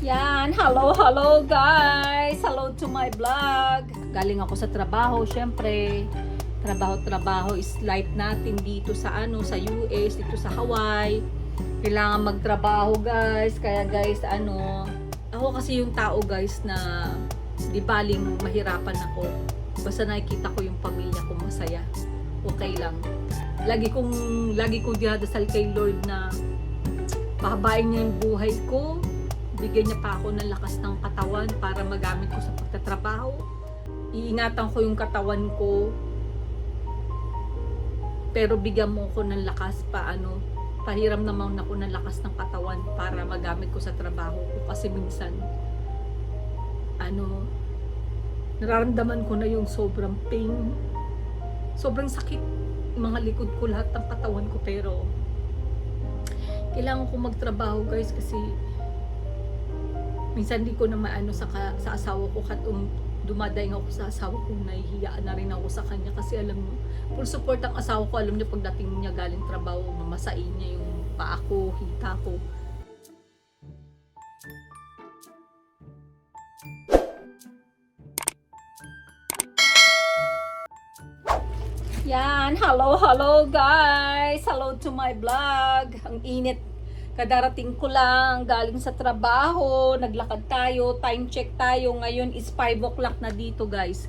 Yan, hello guys! Hello to my vlog! Galing ako sa trabaho, syempre. Trabaho is life natin dito sa sa US, dito sa Hawaii. Kailangan magtrabaho guys, kaya guys ako kasi yung tao guys na di baling mahirapan ako. Basta nakikita ko yung pamilya ko masaya. Okay lang. Lagi kong dinadasal kay Lord na pahabain niya yung buhay ko. Bigyan niya pa ako ng lakas ng katawan para magamit ko sa pagtatrabaho. Iingatan ko yung katawan ko. Pero bigyan mo ko ng lakas pahiram naman ako ng lakas ng katawan para magamit ko sa trabaho ko. Kasi minsan, nararamdaman ko na yung sobrang pain. Sobrang sakit. Mga likod ko, lahat ng katawan ko. Pero, kailangan ko magtrabaho guys kasi minsan di ko na maano sa asawa ko dumadaing ako sa asawa ko, nahihiya na rin ako sa kanya kasi alam mo, full support ang asawa ko, alam niya pagdating niya galing trabaho, mamasain niya yung paa ko, hita ko. Yan, hello guys! Hello to my vlog! Ang init. Kadarating ko lang, galing sa trabaho, naglakad tayo, time check tayo. Ngayon is 5 o'clock na dito guys.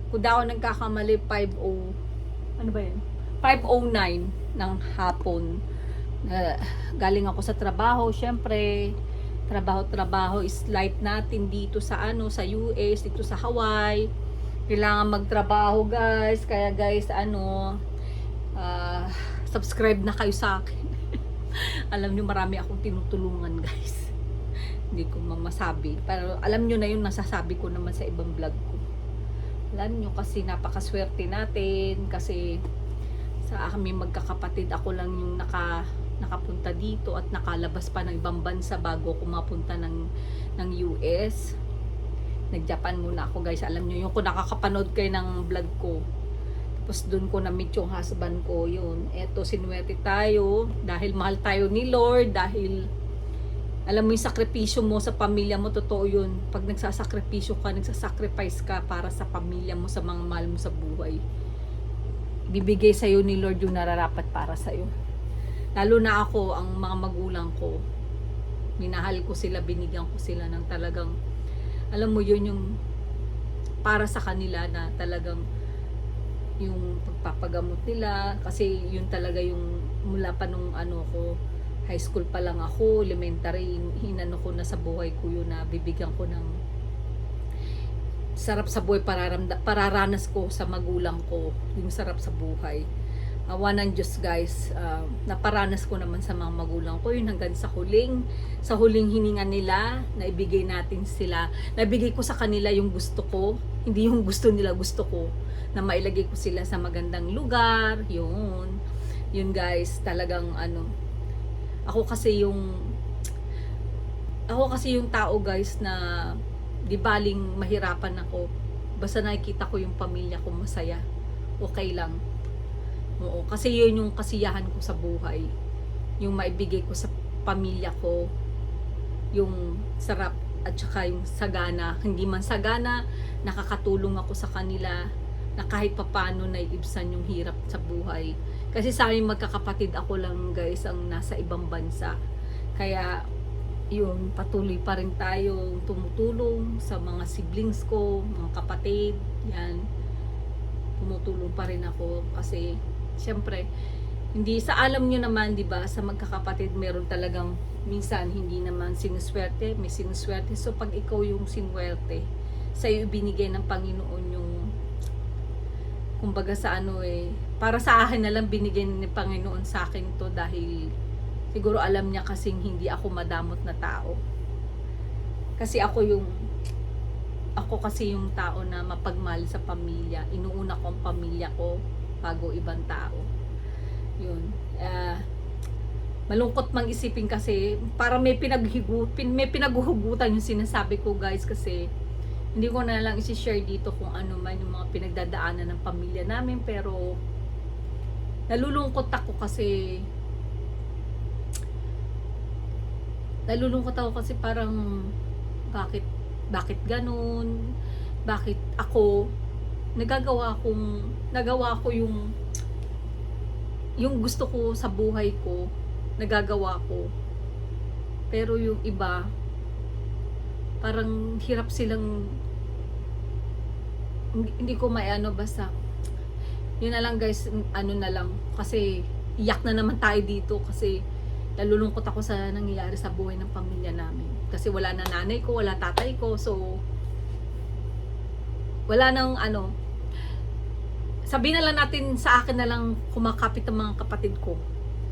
Kung daw nagkakamali, 5:09 ng hapon. Galing ako sa trabaho, syempre. Trabaho is life natin dito sa sa US, dito sa Hawaii. Kailangan magtrabaho guys. Kaya guys, subscribe na kayo sa akin. Alam nyo, marami akong tinutulungan guys. Hindi ko masabi. Pero alam nyo na yun, nasasabi ko naman sa ibang vlog ko. Alam nyo kasi napakaswerte natin. Kasi sa kami magkakapatid, ako lang yung nakapunta dito at nakalabas pa ng ibang bansa bago ako mapunta ng US. Nag-Japan muna ako guys. Alam nyo, yung kung nakakapanood kayo ng vlog ko, tapos doon ko na-meet yung husband ko, yun. Eto, sinuwerte tayo dahil mahal tayo ni Lord, dahil alam mo yung sakripisyo mo sa pamilya mo, totoo yun. Pag nagsasakripisyo ka, nagsasacrifice ka para sa pamilya mo, sa mga mahal mo sa buhay, bibigay sa'yo ni Lord yung nararapat para sa'yo. Lalo na ako, ang mga magulang ko, minahal ko sila, binigyan ko sila ng talagang, alam mo yun, yung para sa kanila na talagang yung pagpapagamot nila, kasi yun talaga yung mula pa nung ko, high school pa lang ako, elementary, hinano ko na sa buhay ko yun na bibigyan ko ng sarap sa buhay, pararanas ko sa magulang ko yung sarap sa buhay. Awa ng Diyos guys, naparanas ko naman sa mga magulang ko yun hanggang sa huling hininga nila, naibigay natin sila, nabigay ko sa kanila yung gusto ko, hindi yung gusto nila, gusto ko na mailagay ko sila sa magandang lugar. Yun guys, talagang ako kasi yung tao guys na di baling mahirapan ako, basta nakikita ko yung pamilya ko masaya, okay lang. Oo, kasi yun yung kasiyahan ko sa buhay, yung maibigay ko sa pamilya ko yung sarap at saka yung sagana. Hindi man sagana, nakakatulong ako sa kanila na kahit papano naiibsan yung hirap sa buhay. Kasi sa amin magkakapatid, ako lang guys ang nasa ibang bansa. Kaya yun, patuloy pa rin tayo tumutulong sa mga siblings ko, mga kapatid. Yan, tumutulong pa rin ako kasi siyempre, hindi sa alam nyo naman, di ba, sa magkakapatid meron talagang minsan hindi naman sinuswerte, may sinuswerte. So pag ikaw yung sinwerte, sa'yo ibinigay ng Panginoon yung kumbaga sa para sa akin na lang binigay ni Panginoon sa akin to, dahil siguro alam niya kasing hindi ako madamot na tao. Kasi ako kasi yung tao na mapagmahal sa pamilya. Inuuna ko ang pamilya ko bago ibang tao. Yun. Malungkot mang isipin kasi para may pinaghuhugutan yung sinasabi ko guys, kasi hindi ko na lang isi-share dito kung ano man yung mga pinagdadaanan ng pamilya namin, pero nalulungkot ako kasi nalulungkot ako kasi parang bakit bakit ganun? Bakit ako nagawa ko yung gusto ko sa buhay ko, nagagawa ko. Pero yung iba parang hirap silang hindi ko maiano basta yun na lang guys, ano na lang kasi iyak na naman tayo dito kasi nalulungkot ako sa nangyayari sa buhay ng pamilya namin kasi wala na nanay ko, wala tatay ko, so wala nang ano, sabihin na lang natin sa akin na lang kumakapit ang mga kapatid ko,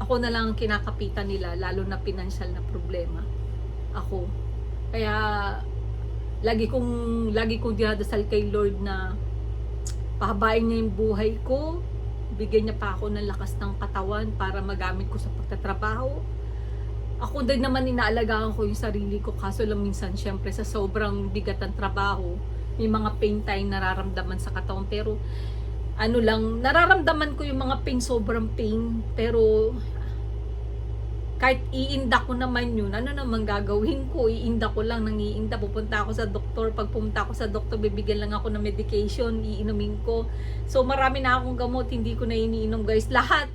ako na lang kinakapitan nila, lalo na pinansyal na problema ako, kaya lagi kong dinadasal kay Lord na pahabain niya yung buhay ko, bigyan niya pa ako ng lakas ng katawan para magamit ko sa pagtatrabaho. Ako din naman inaalagaan ko yung sarili ko, kaso lang minsan syempre sa sobrang bigat ng trabaho, may mga pain tayong nararamdaman sa katawan, pero ano lang, nararamdaman ko yung mga pain, sobrang pain, pero kahit iinda ko naman yun, ano naman gagawin ko? Iinda ko lang, nangiinda. Pupunta ako sa doktor. Pag pumunta ako sa doktor, bibigyan lang ako ng medication, iinumin ko. So, marami na akong gamot, hindi ko na iniinom guys. Lahat.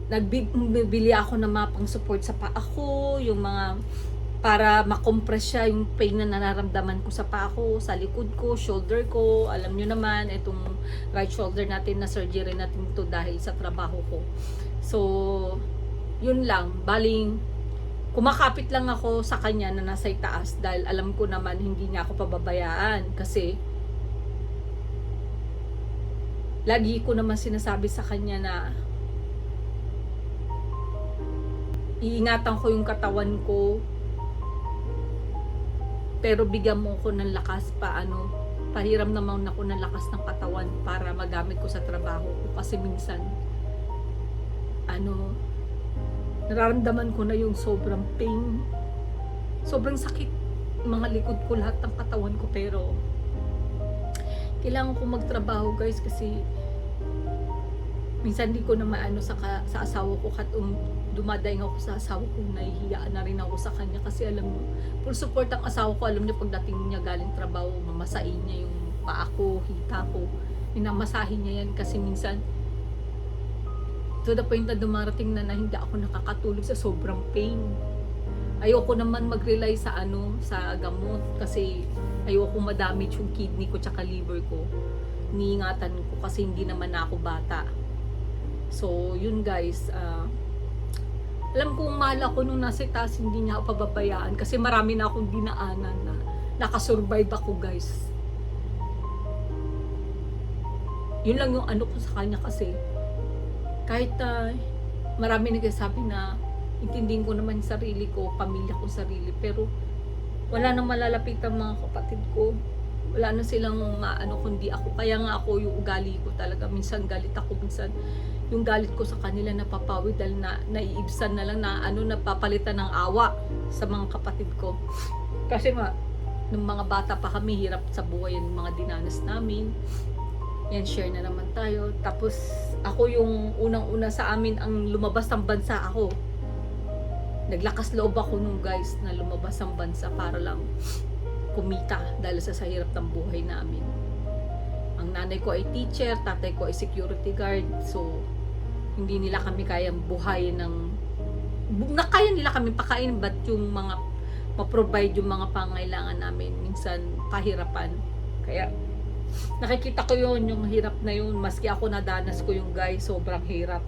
Nagbibili ako ng mga pang-support sa paa ko, yung mga para makompress siya yung pain na nararamdaman ko sa paa ko, sa likod ko, shoulder ko. Alam nyo naman, itong right shoulder natin na surgery natin to dahil sa trabaho ko. So, yun lang, baling kumakapit lang ako sa kanya na nasa itaas dahil alam ko naman hindi niya ako pababayaan kasi lagi ko naman sinasabi sa kanya na iingatan ko yung katawan ko, pero bigyan mo ko ng lakas pahiram naman ako ng lakas ng katawan para magamit ko sa trabaho ko kasi minsan nararamdaman ko na yung sobrang pain, sobrang sakit, mga likod ko, lahat ng katawan ko, pero kailangan ko magtrabaho guys kasi minsan hindi ko na maano sa asawa ko kat dumadaing ako sa asawa ko, nahihiyaan na rin ako sa kanya kasi alam mo, full support ang asawa ko, alam niya pagdating niya galing trabaho, mamasahin niya yung paa ko, hita ko, minamasahin niya yan kasi minsan to the point na dumarating na hindi ako nakakatulog sa sobrang pain. Ayoko naman mag-rely sa sa gamot kasi ayoko madamage yung kidney ko tsaka liver ko. Niingatan ko kasi hindi naman ako bata. So, yun guys, alam kong mahal ako nung nasa taas, hindi niya ako pababayaan kasi marami na akong dinaanan na nakasurvive ako guys. Yun lang yung ko sa kanya kasi kahit marami nagsasabi na intindihin ko naman yung sarili ko, pamilya ko sarili, pero wala nang malalapit ang mga kapatid ko, wala na silang maano kundi ako, kaya nga ako yung ugali ko talaga, minsan galit ako, minsan yung galit ko sa kanila napapawid dahil naiibsan na lang na napapalitan ng awa sa mga kapatid ko kasi nga nung mga bata pa kami, hirap sa buhay yung mga dinanas namin. Yan, share na naman tayo. Tapos, ako yung unang-una sa amin ang lumabas ng bansa ako. Naglakas loob ako nung guys na lumabas ng bansa para lang kumita dahil sa hirap ng buhay namin. Ang nanay ko ay teacher, tatay ko ay security guard. So, hindi nila kami kayang buhayin kaya nila kami pakain, but yung mga ma-provide yung mga pangailangan namin, minsan pahirapan. Kaya, nakikita ko yung hirap na yun, maski ako nadanas ko yung guys, sobrang hirap.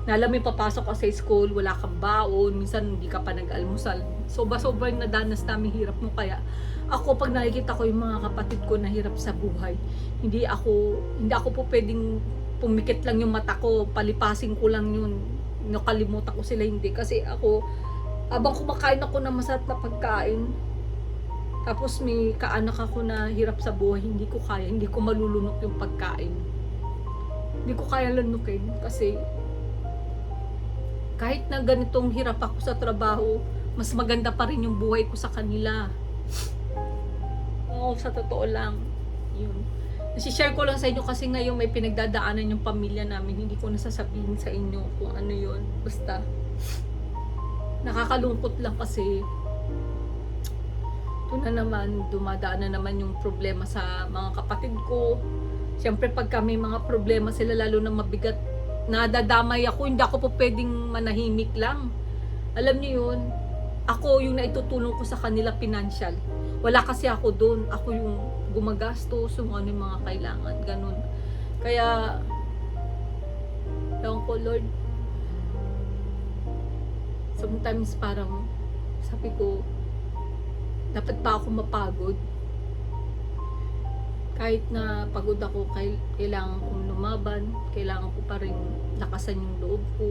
Alam mo, papasok ka sa school, wala kang baon, minsan hindi ka pa nag-almusal. Sobrang nadanas namin hirap mo. Kaya ako, pag nakikita ko yung mga kapatid ko na hirap sa buhay, hindi ako po pwedeng pumikit lang yung mata ko, palipasin ko lang yun, nakalimutan ko sila, hindi. Kasi ako, abang kumakain ako ng masarap na pagkain, tapos may kaanak ako na hirap sa buhay, hindi ko kaya, hindi ko malulunok yung pagkain. Hindi ko kaya lunukin kasi kahit na ganitong hirap ako sa trabaho, mas maganda pa rin yung buhay ko sa kanila. Oo, sa totoo lang. Yun. Nasi-share ko lang sa inyo kasi ngayon may pinagdadaanan yung pamilya namin. Hindi ko nasasabihin sa inyo kung ano yun. Basta, nakakalungkot lang kasi na naman, dumadaan na naman yung problema sa mga kapatid ko. Siyempre pag kami mga problema sila lalo na mabigat, nadadamay ako, hindi ako po pwedeng manahimik lang. Alam niyo yun, ako yung naitutulong ko sa kanila financial. Wala kasi ako doon, ako yung gumagastos, yung ano yung mga kailangan, ganun. Kaya, ewan ko Lord, sometimes parang sabi ko, dapat pa ako mapagod. Kahit na pagod ako, kailangan kong lumaban, kailangan ko pa rin lakasan yung loob ko.